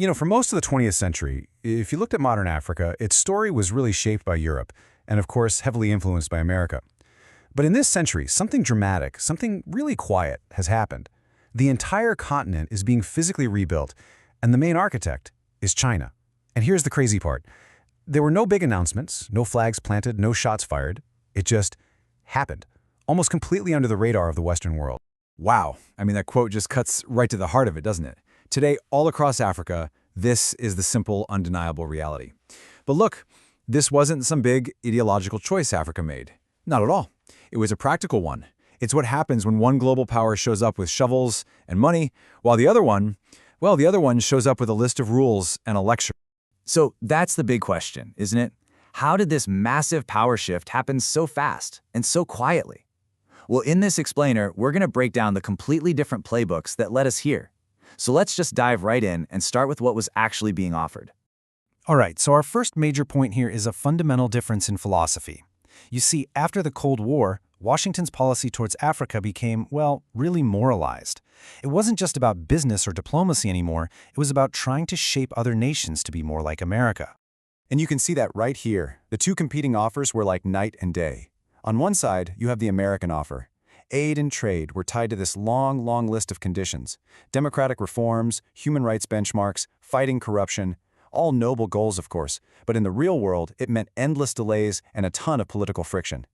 For most of the 20th century, if you looked at modern Africa, its story was really shaped by Europe, and of course heavily influenced by America. But in this century, something dramatic, something really quiet has happened. The entire continent is being physically rebuilt, and the main architect is China. And here's the crazy part. There were no big announcements, no flags planted, no shots fired. It just happened, almost completely under the radar of the Western world. Wow. I mean, that quote just cuts right to the heart of it, doesn't it? Today, all across Africa, this is the simple, undeniable reality. But look, this wasn't some big ideological choice Africa made. Not at all. It was a practical one. It's what happens when one global power shows up with shovels and money, while the other one shows up with a list of rules and a lecture. So that's the big question, isn't it? How did this massive power shift happen so fast and so quietly? Well, in this explainer, we're going to break down the completely different playbooks that led us here. So let's just dive right in and start with what was actually being offered. All right, so our first major point here is a fundamental difference in philosophy. You see, after the Cold War, Washington's policy towards Africa became, well, really moralized. It wasn't just about business or diplomacy anymore, it was about trying to shape other nations to be more like America. And you can see that right here. The two competing offers were like night and day. On one side, you have the American offer. Aid and trade were tied to this long, long list of conditions. Democratic reforms, human rights benchmarks, fighting corruption, all noble goals, of course, but in the real world, it meant endless delays and a ton of political friction.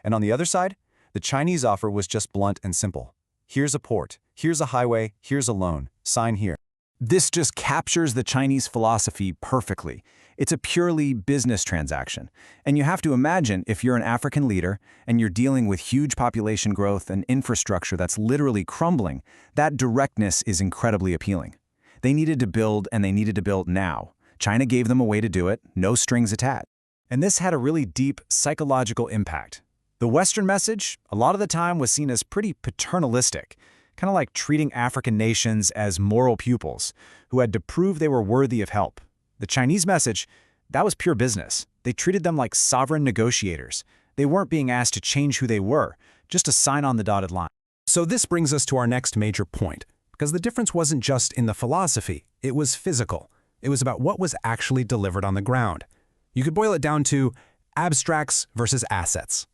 And on the other side, the Chinese offer was just blunt and simple. Here's a port, here's a highway, here's a loan, sign here. This just captures the Chinese philosophy perfectly. It's a purely business transaction. And you have to imagine if you're an African leader and you're dealing with huge population growth and infrastructure that's literally crumbling, that directness is incredibly appealing. They needed to build, and they needed to build now. China gave them a way to do it, no strings attached. And this had a really deep psychological impact. The Western message, a lot of the time, was seen as pretty paternalistic, kind of like treating African nations as moral pupils who had to prove they were worthy of help. The Chinese message, that was pure business. They treated them like sovereign negotiators. They weren't being asked to change who they were, just to sign on the dotted line. So this brings us to our next major point, because the difference wasn't just in the philosophy, it was physical. It was about what was actually delivered on the ground. You could boil it down to abstracts versus assets.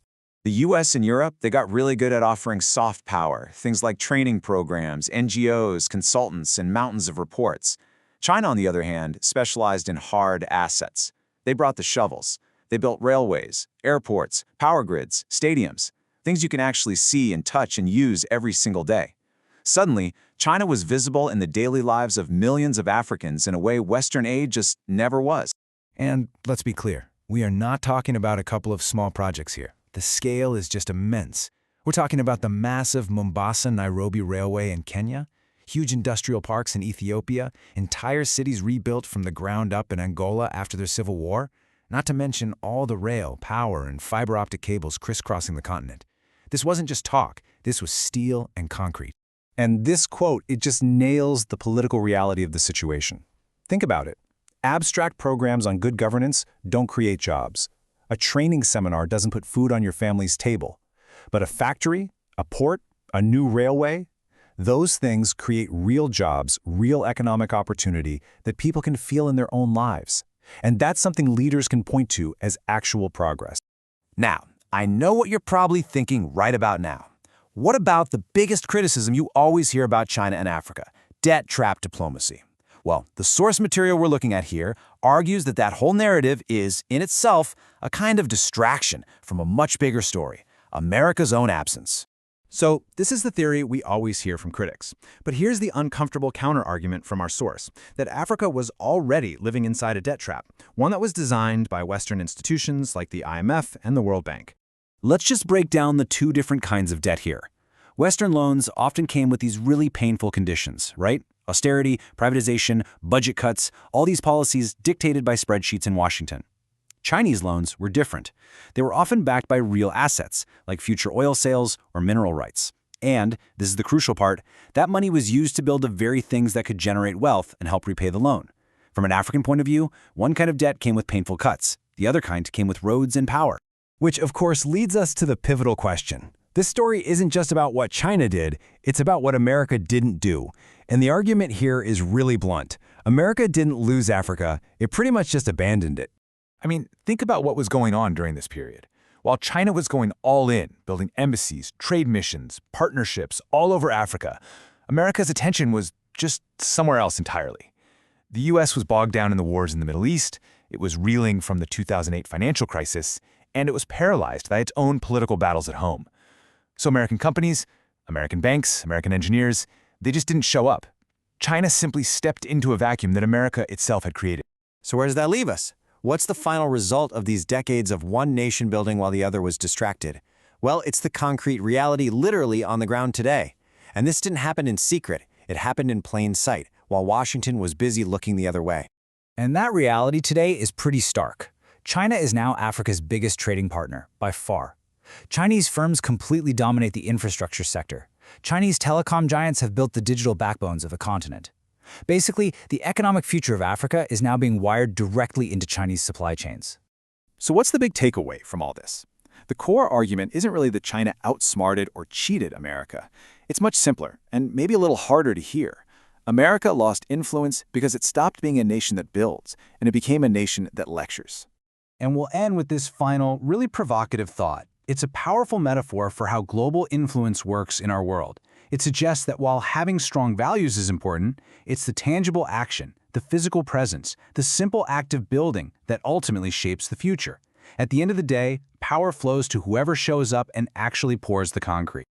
The US and Europe, they got really good at offering soft power, things like training programs, NGOs, consultants, and mountains of reports. China, on the other hand, specialized in hard assets. They brought the shovels. They built railways, airports, power grids, stadiums, things you can actually see and touch and use every single day. Suddenly, China was visible in the daily lives of millions of Africans in a way Western aid just never was. And let's be clear, we are not talking about a couple of small projects here. The scale is just immense. We're talking about the massive Mombasa-Nairobi Railway in Kenya, huge industrial parks in Ethiopia, entire cities rebuilt from the ground up in Angola after their civil war, not to mention all the rail, power, and fiber optic cables crisscrossing the continent. This wasn't just talk, this was steel and concrete. And this quote, it just nails the political reality of the situation. Think about it. Abstract programs on good governance don't create jobs. A training seminar doesn't put food on your family's table. But a factory, a port, a new railway, those things create real jobs, real economic opportunity that people can feel in their own lives. And that's something leaders can point to as actual progress. Now, I know what you're probably thinking right about now. What about the biggest criticism you always hear about China and Africa? Debt trap diplomacy. Well, the source material we're looking at here argues that that whole narrative is, in itself, a kind of distraction from a much bigger story, America's own absence. So this is the theory we always hear from critics. But here's the uncomfortable counterargument from our source, that Africa was already living inside a debt trap, one that was designed by Western institutions like the IMF and the World Bank. Let's just break down the two different kinds of debt here. Western loans often came with these really painful conditions, right? Austerity, privatization, budget cuts, all these policies dictated by spreadsheets in Washington. Chinese loans were different. They were often backed by real assets, like future oil sales or mineral rights. And, this is the crucial part, that money was used to build the very things that could generate wealth and help repay the loan. From an African point of view, one kind of debt came with painful cuts. The other kind came with roads and power. Which, of course, leads us to the pivotal question. This story isn't just about what China did, it's about what America didn't do. And the argument here is really blunt. America didn't lose Africa, it pretty much just abandoned it. I mean, think about what was going on during this period. While China was going all in, building embassies, trade missions, partnerships all over Africa, America's attention was just somewhere else entirely. The U.S. was bogged down in the wars in the Middle East, it was reeling from the 2008 financial crisis, and it was paralyzed by its own political battles at home. So American companies, American banks, American engineers, they just didn't show up. China simply stepped into a vacuum that America itself had created. So where does that leave us? What's the final result of these decades of one nation building while the other was distracted? Well, it's the concrete reality literally on the ground today. And this didn't happen in secret. It happened in plain sight, while Washington was busy looking the other way. And that reality today is pretty stark. China is now Africa's biggest trading partner, by far. Chinese firms completely dominate the infrastructure sector. Chinese telecom giants have built the digital backbones of the continent. Basically, the economic future of Africa is now being wired directly into Chinese supply chains. So what's the big takeaway from all this? The core argument isn't really that China outsmarted or cheated America. It's much simpler, and maybe a little harder to hear. America lost influence because it stopped being a nation that builds, and it became a nation that lectures. And we'll end with this final, really provocative thought. It's a powerful metaphor for how global influence works in our world. It suggests that while having strong values is important, it's the tangible action, the physical presence, the simple act of building that ultimately shapes the future. At the end of the day, power flows to whoever shows up and actually pours the concrete.